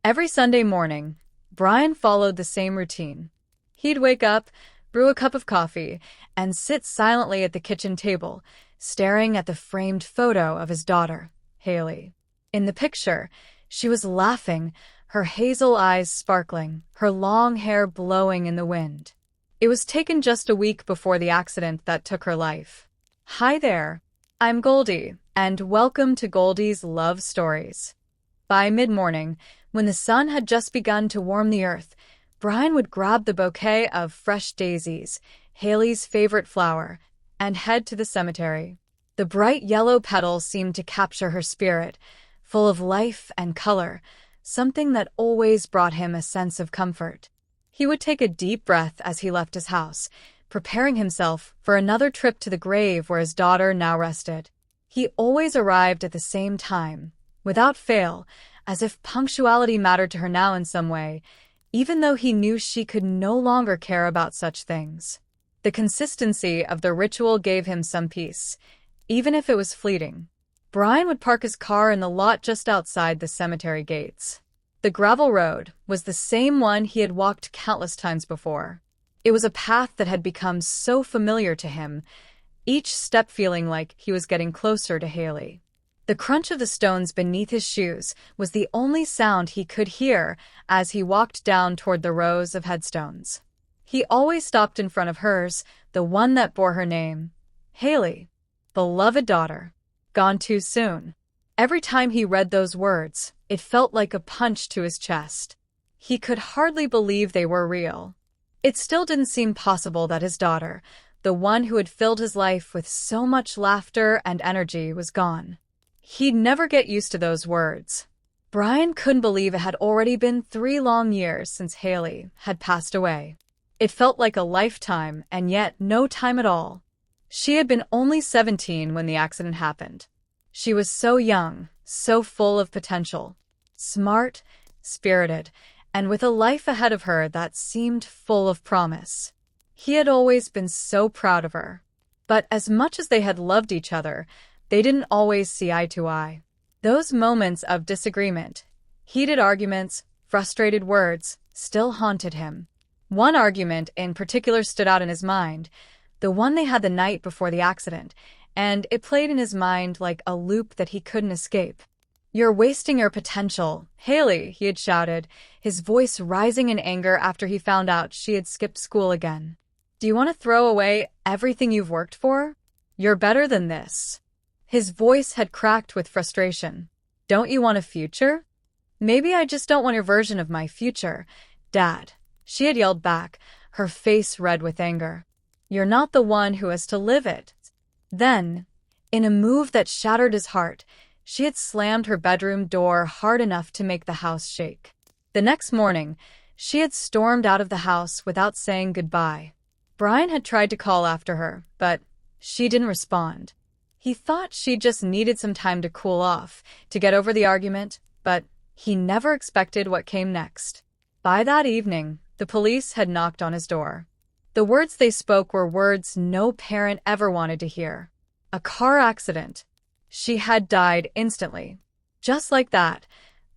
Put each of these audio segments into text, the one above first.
Every Sunday morning, Brian followed the same routine. He'd wake up, brew a cup of coffee, and sit silently at the kitchen table, staring at the framed photo of his daughter, Haley. In the picture, she was laughing, her hazel eyes sparkling, her long hair blowing in the wind. It was taken just a week before the accident that took her life. Hi there, I'm Goldie, and welcome to Goldie's Love Stories. By mid-morning, when the sun had just begun to warm the earth, Brian would grab the bouquet of fresh daisies, Haley's favorite flower, and head to the cemetery. The bright yellow petals seemed to capture her spirit, full of life and color, something that always brought him a sense of comfort. He would take a deep breath as he left his house, preparing himself for another trip to the grave where his daughter now rested. He always arrived at the same time, without fail, as if punctuality mattered to her now in some way, even though he knew she could no longer care about such things. The consistency of the ritual gave him some peace, even if it was fleeting. Brian would park his car in the lot just outside the cemetery gates. The gravel road was the same one he had walked countless times before. It was a path that had become so familiar to him, each step feeling like he was getting closer to Haley. The crunch of the stones beneath his shoes was the only sound he could hear as he walked down toward the rows of headstones. He always stopped in front of hers, the one that bore her name, Haley, beloved daughter, gone too soon. Every time he read those words, it felt like a punch to his chest. He could hardly believe they were real. It still didn't seem possible that his daughter, the one who had filled his life with so much laughter and energy, was gone. He'd never get used to those words. Brian couldn't believe it had already been 3 long years since Haley had passed away. It felt like a lifetime, and yet no time at all. She had been only 17 when the accident happened. She was so young, so full of potential, smart, spirited, and with a life ahead of her that seemed full of promise. He had always been so proud of her. But as much as they had loved each other, they didn't always see eye to eye. Those moments of disagreement, heated arguments, frustrated words, still haunted him. One argument in particular stood out in his mind, the one they had the night before the accident, and it played in his mind like a loop that he couldn't escape. "You're wasting your potential, Haley," he had shouted, his voice rising in anger after he found out she had skipped school again. "Do you want to throw away everything you've worked for? You're better than this." His voice had cracked with frustration. "Don't you want a future?" "Maybe I just don't want your version of my future, Dad," she had yelled back, her face red with anger. "You're not the one who has to live it." Then, in a move that shattered his heart, she had slammed her bedroom door hard enough to make the house shake. The next morning, she had stormed out of the house without saying goodbye. Brian had tried to call after her, but she didn't respond. He thought she just needed some time to cool off, to get over the argument, but he never expected what came next. By that evening, the police had knocked on his door. The words they spoke were words no parent ever wanted to hear. A car accident. She had died instantly. Just like that,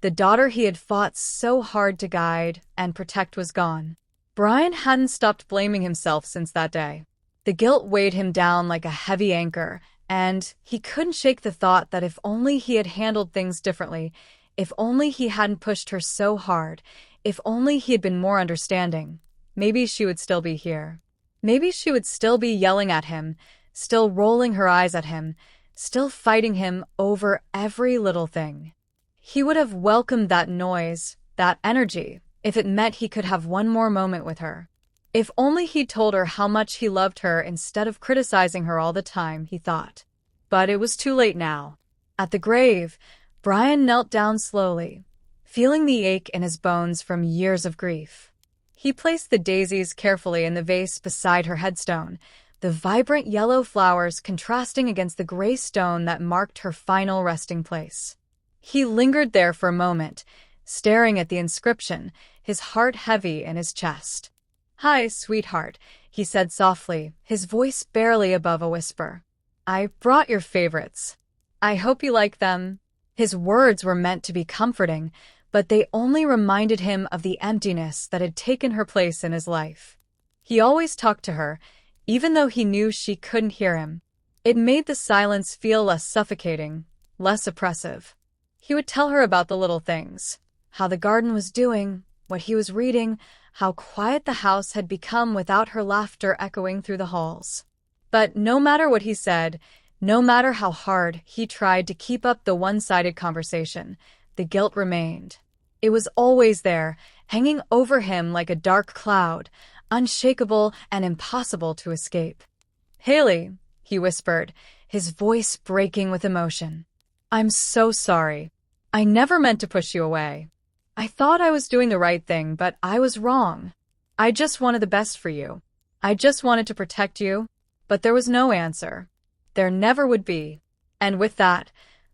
the daughter he had fought so hard to guide and protect was gone. Brian hadn't stopped blaming himself since that day. The guilt weighed him down like a heavy anchor, and he couldn't shake the thought that if only he had handled things differently, if only he hadn't pushed her so hard, if only he had been more understanding, maybe she would still be here. Maybe she would still be yelling at him, still rolling her eyes at him, still fighting him over every little thing. He would have welcomed that noise, that energy, if it meant he could have one more moment with her. If only he'd told her how much he loved her instead of criticizing her all the time, he thought. But it was too late now. At the grave, Brian knelt down slowly, feeling the ache in his bones from years of grief. He placed the daisies carefully in the vase beside her headstone, the vibrant yellow flowers contrasting against the gray stone that marked her final resting place. He lingered there for a moment, staring at the inscription, his heart heavy in his chest. "Hi, sweetheart," he said softly, his voice barely above a whisper. "I brought your favorites. I hope you like them." His words were meant to be comforting, but they only reminded him of the emptiness that had taken her place in his life. He always talked to her, even though he knew she couldn't hear him. It made the silence feel less suffocating, less oppressive. He would tell her about the little things, how the garden was doing, what he was reading, how quiet the house had become without her laughter echoing through the halls. But no matter what he said, no matter how hard he tried to keep up the one-sided conversation, the guilt remained. It was always there, hanging over him like a dark cloud, unshakable and impossible to escape. "Haley," he whispered, his voice breaking with emotion. "I'm so sorry. I never meant to push you away. I thought I was doing the right thing, but I was wrong. I just wanted the best for you. I just wanted to protect you, but there was no answer. There never would be." And with that,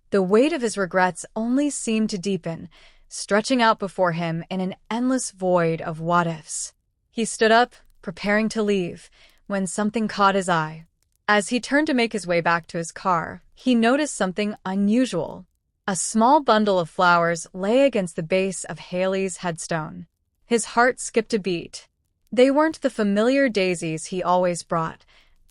the weight of his regrets only seemed to deepen, stretching out before him in an endless void of what-ifs. He stood up, preparing to leave, when something caught his eye. As he turned to make his way back to his car, he noticed something unusual. A small bundle of flowers lay against the base of Haley's headstone. His heart skipped a beat. They weren't the familiar daisies he always brought.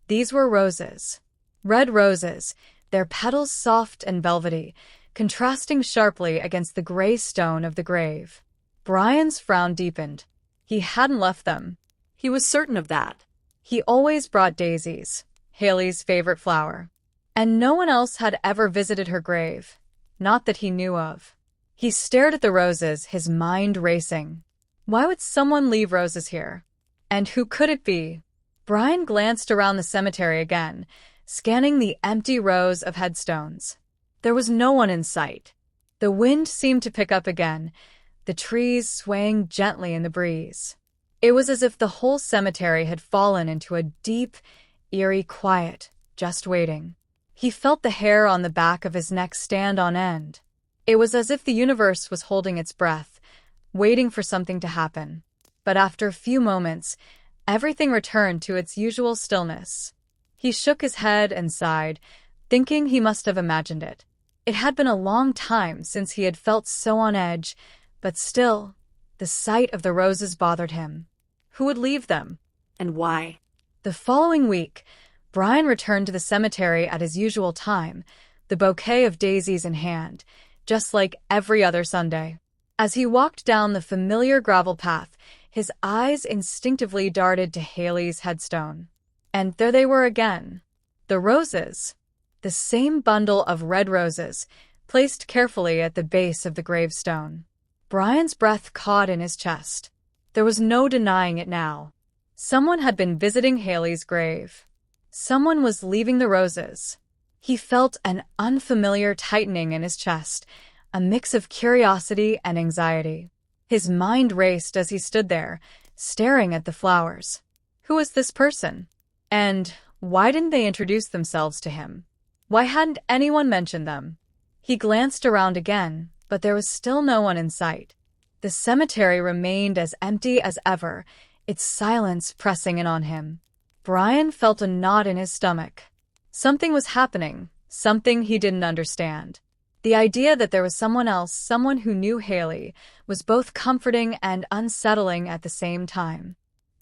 These were roses. Red roses, their petals soft and velvety, contrasting sharply against the gray stone of the grave. Brian's frown deepened. He hadn't left them. He was certain of that. He always brought daisies, Haley's favorite flower. And no one else had ever visited her grave. Not that he knew of. He stared at the roses, his mind racing. Why would someone leave roses here? And who could it be? Brian glanced around the cemetery again, scanning the empty rows of headstones. There was no one in sight. The wind seemed to pick up again, the trees swaying gently in the breeze. It was as if the whole cemetery had fallen into a deep, eerie quiet, just waiting. He felt the hair on the back of his neck stand on end. It was as if the universe was holding its breath, waiting for something to happen. But after a few moments, everything returned to its usual stillness. He shook his head and sighed, thinking he must have imagined it. It had been a long time since he had felt so on edge, but still, the sight of the roses bothered him. Who would leave them? And why? The following week, Brian returned to the cemetery at his usual time, the bouquet of daisies in hand, just like every other Sunday. As he walked down the familiar gravel path, his eyes instinctively darted to Haley's headstone. And there they were again. The roses. The same bundle of red roses, placed carefully at the base of the gravestone. Brian's breath caught in his chest. There was no denying it now. Someone had been visiting Haley's grave. Someone was leaving the roses. He felt an unfamiliar tightening in his chest, a mix of curiosity and anxiety. His mind raced as he stood there, staring at the flowers. Who was this person? And why didn't they introduce themselves to him? Why hadn't anyone mentioned them? He glanced around again, but there was still no one in sight. The cemetery remained as empty as ever, its silence pressing in on him. Brian felt a knot in his stomach. Something was happening, something he didn't understand. The idea that there was someone else, someone who knew Haley, was both comforting and unsettling at the same time.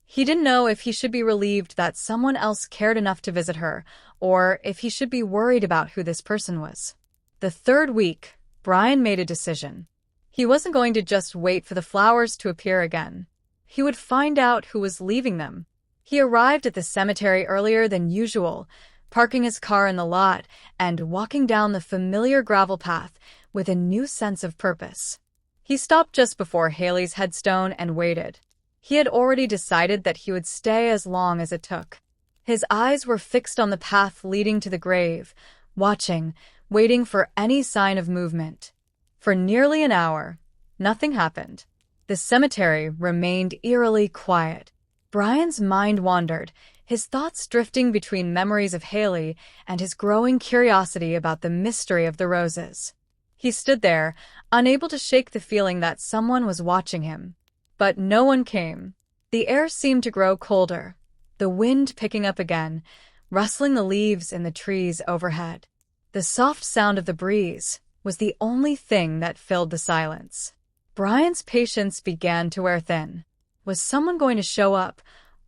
He didn't know if he should be relieved that someone else cared enough to visit her, or if he should be worried about who this person was. The third week, Brian made a decision. He wasn't going to just wait for the flowers to appear again. He would find out who was leaving them. He arrived at the cemetery earlier than usual, parking his car in the lot and walking down the familiar gravel path with a new sense of purpose. He stopped just before Haley's headstone and waited. He had already decided that he would stay as long as it took. His eyes were fixed on the path leading to the grave, watching, waiting for any sign of movement. For nearly an hour, nothing happened. The cemetery remained eerily quiet. Brian's mind wandered, his thoughts drifting between memories of Haley and his growing curiosity about the mystery of the roses. He stood there, unable to shake the feeling that someone was watching him. But no one came. The air seemed to grow colder, the wind picking up again, rustling the leaves in the trees overhead. The soft sound of the breeze was the only thing that filled the silence. Brian's patience began to wear thin. Was someone going to show up,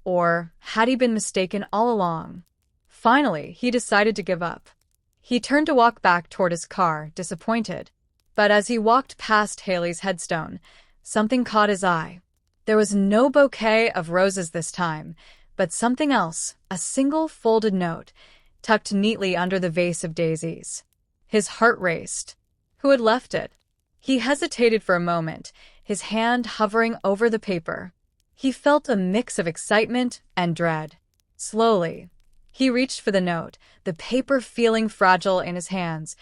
or had he been mistaken all along? Finally, he decided to give up. He turned to walk back toward his car, disappointed. But as he walked past Haley's headstone, something caught his eye. There was no bouquet of roses this time, but something else, a single folded note, tucked neatly under the vase of daisies. His heart raced. Who had left it? He hesitated for a moment, his hand hovering over the paper. He felt a mix of excitement and dread. Slowly, he reached for the note, the paper feeling fragile in his hands,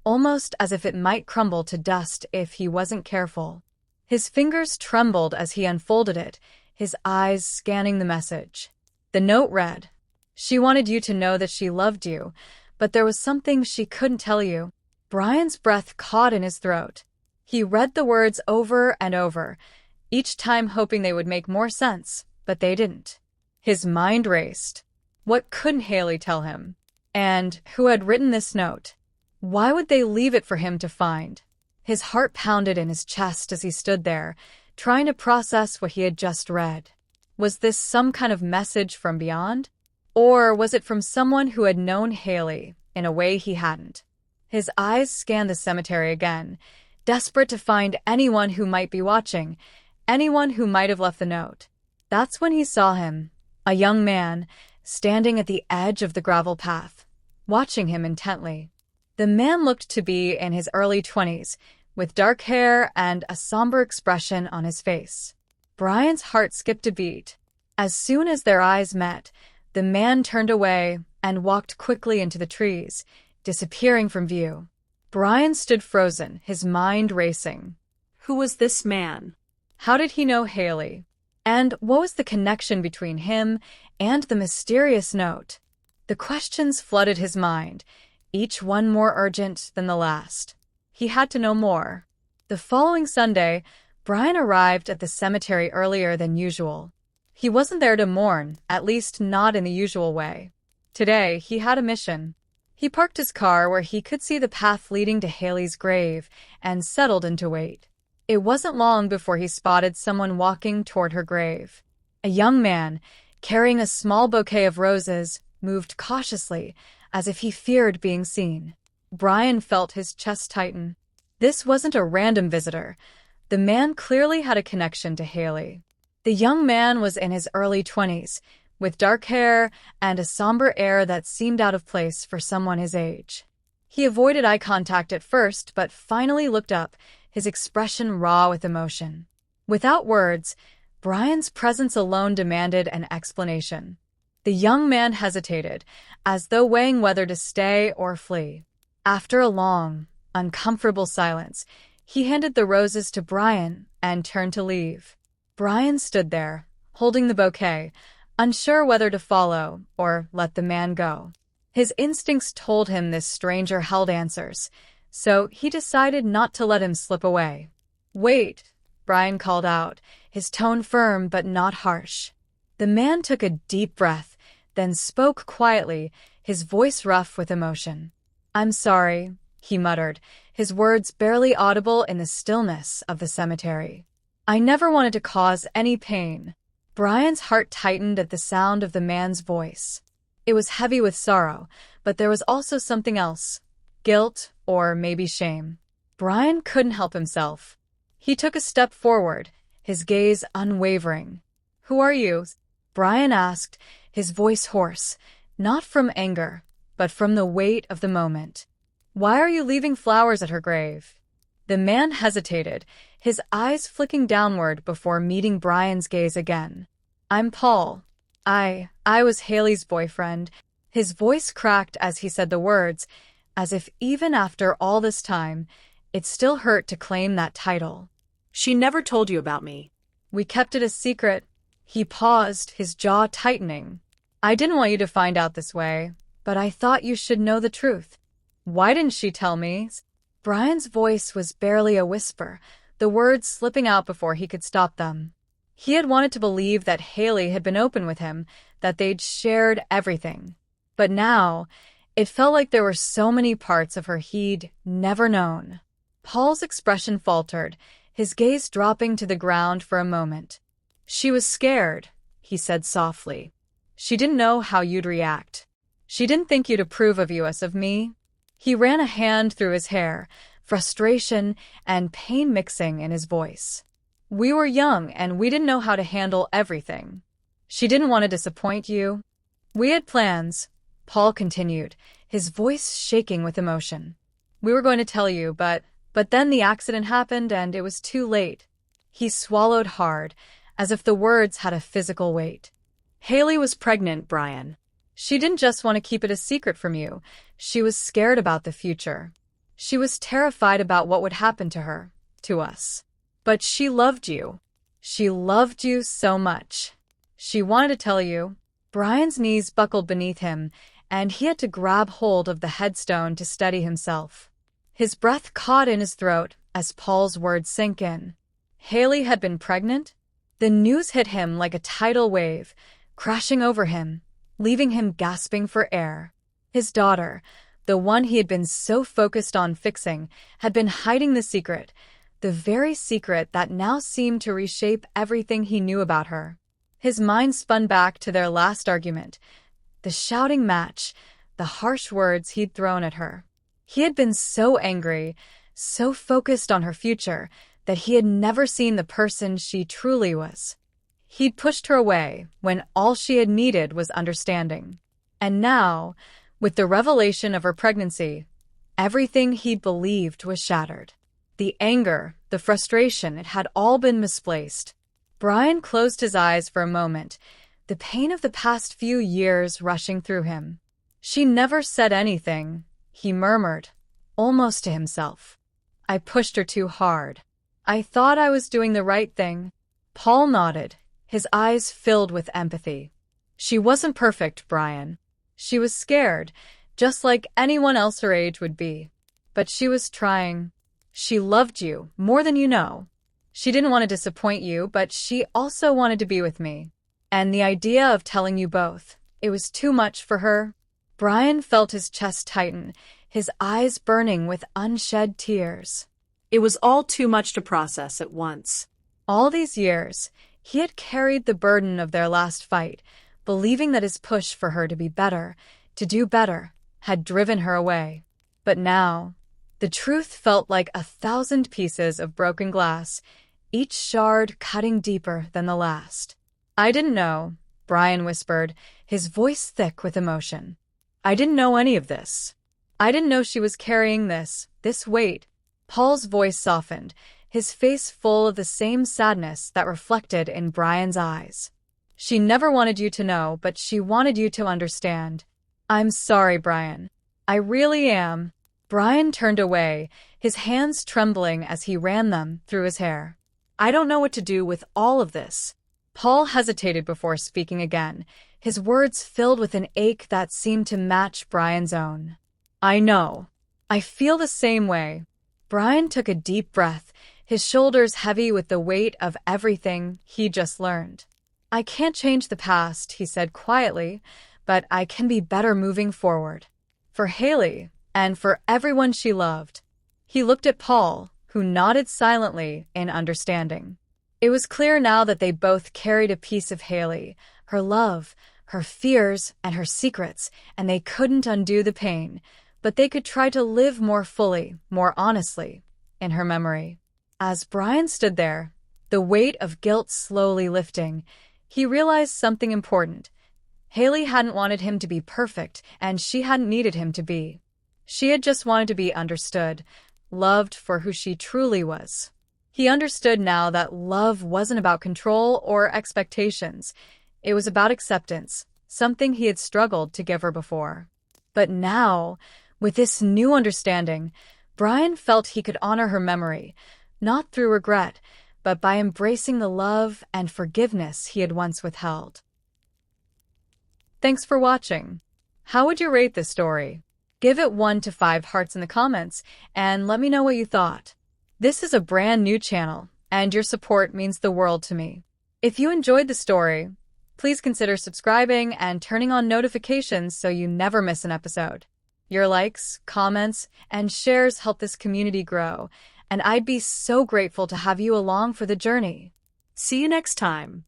almost as if it might crumble to dust if he wasn't careful. His fingers trembled as he unfolded it, his eyes scanning the message. The note read, "She wanted you to know that she loved you, but there was something she couldn't tell you." Brian's breath caught in his throat. He read the words over and over, each time hoping they would make more sense, but they didn't. His mind raced. What couldn't Haley tell him? And who had written this note? Why would they leave it for him to find? His heart pounded in his chest as he stood there, trying to process what he had just read. Was this some kind of message from beyond? Or was it from someone who had known Haley in a way he hadn't? His eyes scanned the cemetery again, desperate to find anyone who might be watching, anyone who might have left the note. That's when he saw him, a young man, standing at the edge of the gravel path, watching him intently. The man looked to be in his early 20s, with dark hair and a somber expression on his face. Brian's heart skipped a beat. As soon as their eyes met, the man turned away and walked quickly into the trees, disappearing from view. Brian stood frozen, his mind racing. Who was this man? How did he know Haley? And what was the connection between him and the mysterious note? The questions flooded his mind, each one more urgent than the last. He had to know more. The following Sunday, Brian arrived at the cemetery earlier than usual. He wasn't there to mourn, at least not in the usual way. Today, he had a mission. He parked his car where he could see the path leading to Haley's grave and settled in to wait. It wasn't long before he spotted someone walking toward her grave. A young man, carrying a small bouquet of roses, moved cautiously, as if he feared being seen. Brian felt his chest tighten. This wasn't a random visitor. The man clearly had a connection to Haley. The young man was in his early 20s, with dark hair and a somber air that seemed out of place for someone his age. He avoided eye contact at first, but finally looked up, his expression raw with emotion. Without words, Brian's presence alone demanded an explanation. The young man hesitated, as though weighing whether to stay or flee. After a long, uncomfortable silence, he handed the roses to Brian and turned to leave. Brian stood there, holding the bouquet, unsure whether to follow or let the man go. His instincts told him this stranger held answers, so he decided not to let him slip away. "Wait," Brian called out, his tone firm but not harsh. The man took a deep breath, then spoke quietly, his voice rough with emotion. "I'm sorry," he muttered, his words barely audible in the stillness of the cemetery. "I never wanted to cause any pain." Brian's heart tightened at the sound of the man's voice. It was heavy with sorrow, but there was also something else. Guilt, or maybe shame. Brian couldn't help himself. He took a step forward, his gaze unwavering. "Who are you?" Brian asked, his voice hoarse, not from anger, but from the weight of the moment. "Why are you leaving flowers at her grave?" The man hesitated, his eyes flicking downward before meeting Brian's gaze again. "I'm Paul. I was Haley's boyfriend." His voice cracked as he said the words, as if even after all this time, it still hurt to claim that title. "She never told you about me." "We kept it a secret." He paused, his jaw tightening. "I didn't want you to find out this way, but I thought you should know the truth." "Why didn't she tell me?" Brian's voice was barely a whisper, the words slipping out before he could stop them. He had wanted to believe that Haley had been open with him, that they'd shared everything. But now, it felt like there were so many parts of her he'd never known. Paul's expression faltered, his gaze dropping to the ground for a moment. "She was scared," he said softly. "She didn't know how you'd react. She didn't think you'd approve of you as of me." He ran a hand through his hair, frustration and pain mixing in his voice. "We were young and we didn't know how to handle everything. She didn't want to disappoint you. We had plans," Paul continued, his voice shaking with emotion. "We were going to tell you, but then the accident happened and it was too late." He swallowed hard, as if the words had a physical weight. Haley was pregnant, Brian. "She didn't just want to keep it a secret from you. She was scared about the future. She was terrified about what would happen to her, to us. But she loved you. She loved you so much. She wanted to tell you." Brian's knees buckled beneath him, and he had to grab hold of the headstone to steady himself. His breath caught in his throat as Paul's words sank in. Haley had been pregnant? The news hit him like a tidal wave, crashing over him, leaving him gasping for air. His daughter, the one he had been so focused on fixing, had been hiding the secret, the very secret that now seemed to reshape everything he knew about her. His mind spun back to their last argument, the shouting match, the harsh words he'd thrown at her. He had been so angry, so focused on her future, that he had never seen the person she truly was. He'd pushed her away when all she had needed was understanding. And now, with the revelation of her pregnancy, everything he'd believed was shattered. The anger, the frustration, it had all been misplaced. Brian closed his eyes for a moment, the pain of the past few years rushing through him. "She never said anything," he murmured, almost to himself. "I pushed her too hard. I thought I was doing the right thing." Paul nodded, his eyes filled with empathy. "She wasn't perfect, Brian. She was scared, just like anyone else her age would be. But she was trying. She loved you more than you know. She didn't want to disappoint you, but she also wanted to be with me. And the idea of telling you both, it was too much for her." Brian felt his chest tighten, his eyes burning with unshed tears. It was all too much to process at once. All these years, he had carried the burden of their last fight, believing that his push for her to be better, to do better, had driven her away. But now, the truth felt like 1,000 pieces of broken glass, each shard cutting deeper than the last. "I didn't know," Brian whispered, his voice thick with emotion. "I didn't know any of this. I didn't know she was carrying this weight." Paul's voice softened, his face full of the same sadness that reflected in Brian's eyes. "She never wanted you to know, but she wanted you to understand. I'm sorry, Brian. I really am." Brian turned away, his hands trembling as he ran them through his hair. "I don't know what to do with all of this." Paul hesitated before speaking again, his words filled with an ache that seemed to match Brian's own. "I know. I feel the same way." Brian took a deep breath, his shoulders heavy with the weight of everything he just learned. "I can't change the past," he said quietly, "but I can be better moving forward. For Haley, and for everyone she loved." He looked at Paul, who nodded silently in understanding. It was clear now that they both carried a piece of Haley, her love, her fears, and her secrets, and they couldn't undo the pain, but they could try to live more fully, more honestly, in her memory. As Brian stood there, the weight of guilt slowly lifting, he realized something important. Haley hadn't wanted him to be perfect, and she hadn't needed him to be. She had just wanted to be understood, loved for who she truly was. He understood now that love wasn't about control or expectations. It was about acceptance, something he had struggled to give her before. But now, with this new understanding, Brian felt he could honor her memory, not through regret, but by embracing the love and forgiveness he had once withheld. Thanks for watching. How would you rate this story? Give it 1 to 5 hearts in the comments, and let me know what you thought. This is a brand new channel, and your support means the world to me. If you enjoyed the story, please consider subscribing and turning on notifications so you never miss an episode. Your likes, comments, and shares help this community grow, and I'd be so grateful to have you along for the journey. See you next time.